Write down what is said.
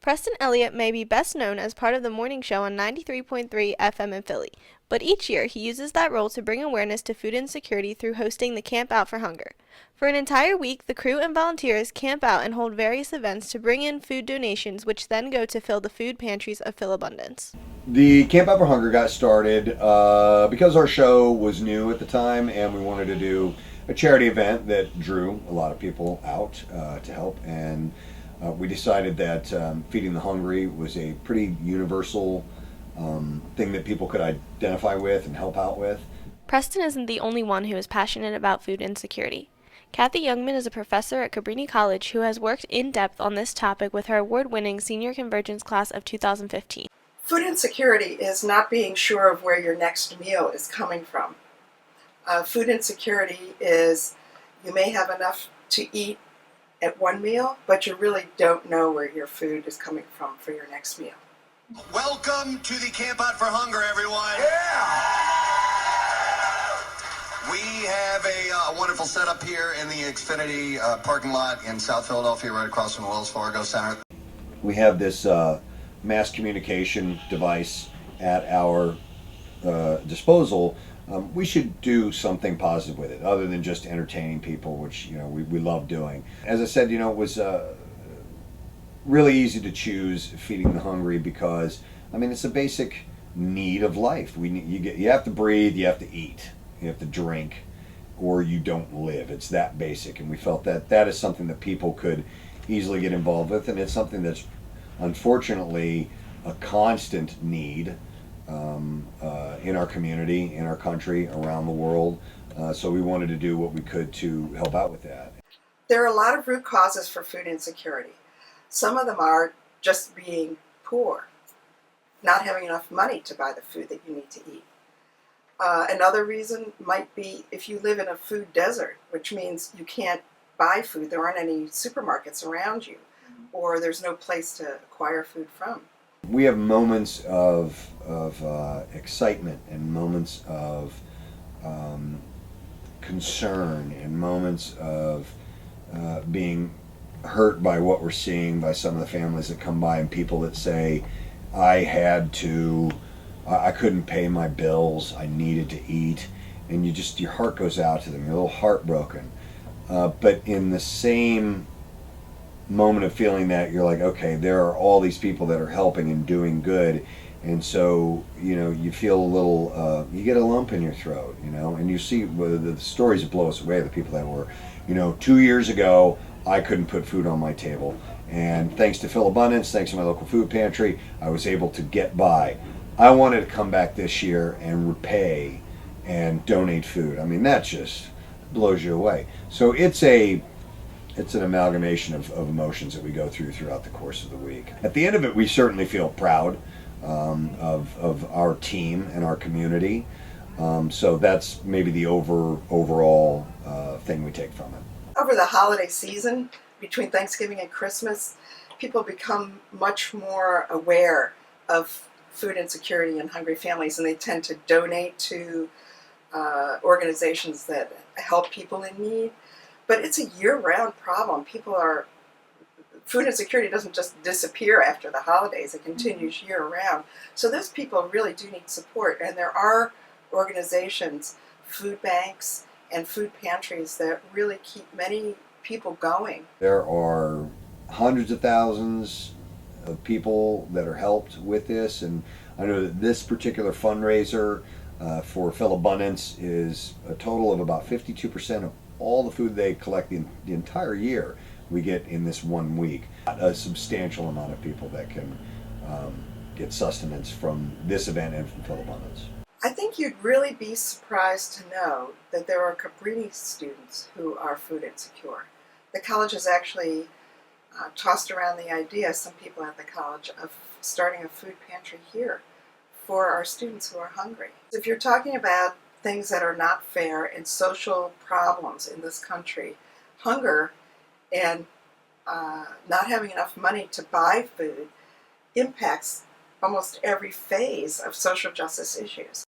Preston Elliott may be best known as part of the morning show on 93.3 FM in Philly, but each year he uses that role to bring awareness to food insecurity through hosting the Camp Out for Hunger. For an entire week, the crew and volunteers camp out and hold various events to bring in food donations, which then go to fill the food pantries of Philabundance. The Camp Out for Hunger got started because our show was new at the time, and we wanted to do a charity event that drew a lot of people out to help. And we decided that feeding the hungry was a pretty universal thing that people could identify with and help out with. Preston isn't the only one who is passionate about food insecurity. Kathy Youngman is a professor at Cabrini College who has worked in depth on this topic with her award-winning Senior Convergence class of 2015. Food insecurity is not being sure of where your next meal is coming from. Food insecurity is you may have enough to eat at one meal, but you really don't know where your food is coming from for your next meal. Welcome to the Camp Out for Hunger, everyone. Yeah! We have a wonderful setup here in the Xfinity parking lot in South Philadelphia, right across from the Wells Fargo Center. We have this mass communication device at our disposal. We should do something positive with it other than just entertaining people, which we love doing. As I said, it was really easy to choose feeding the hungry because it's a basic need of life. You have to breathe, you have to eat, you have to drink, or you don't live. It's that basic, and we felt that that is something that people could easily get involved with, and it's something that's unfortunately a constant need in our community, in our country, around the world. So we wanted to do what we could to help out with that. There are a lot of root causes for food insecurity. Some of them are just being poor, not having enough money to buy the food that you need to eat. Another reason might be if you live in a food desert, which means you can't buy food, there aren't any supermarkets around you, or there's no place to acquire food from. We have moments of excitement and moments of concern and moments of being hurt by what we're seeing by some of the families that come by and people that say, I couldn't pay my bills, I needed to eat, and your heart goes out to them, you're a little heartbroken. But in the same moment of feeling that, you're like, okay, there are all these people that are helping and doing good, and so you feel a little you get a lump in your throat, and you see the stories that blow us away, the people that were 2 years ago I couldn't put food on my table, and thanks to Philabundance, thanks to my local food pantry, I was able to get by. I wanted to come back this year and repay and donate food. That just blows you away. So it's an amalgamation of emotions that we go throughout the course of the week. At the end of it, we certainly feel proud of our team and our community. So that's maybe the overall thing we take from it. Over the holiday season, between Thanksgiving and Christmas, people become much more aware of food insecurity and hungry families, and they tend to donate to organizations that help people in need. But it's a year-round problem. Food insecurity doesn't just disappear after the holidays. It continues year-round. So those people really do need support. And there are organizations, food banks, and food pantries that really keep many people going. There are hundreds of thousands of people that are helped with this. And I know that this particular fundraiser for Philabundance is a total of about 52% of all the food they collect the entire year we get in this 1 week. A substantial amount of people that can get sustenance from this event and from Philabundance. I think you'd really be surprised to know that there are Cabrini students who are food insecure. The college has actually tossed around the idea, some people at the college, of starting a food pantry here for our students who are hungry. If you're talking about things that are not fair and social problems in this country, hunger and not having enough money to buy food impacts almost every phase of social justice issues.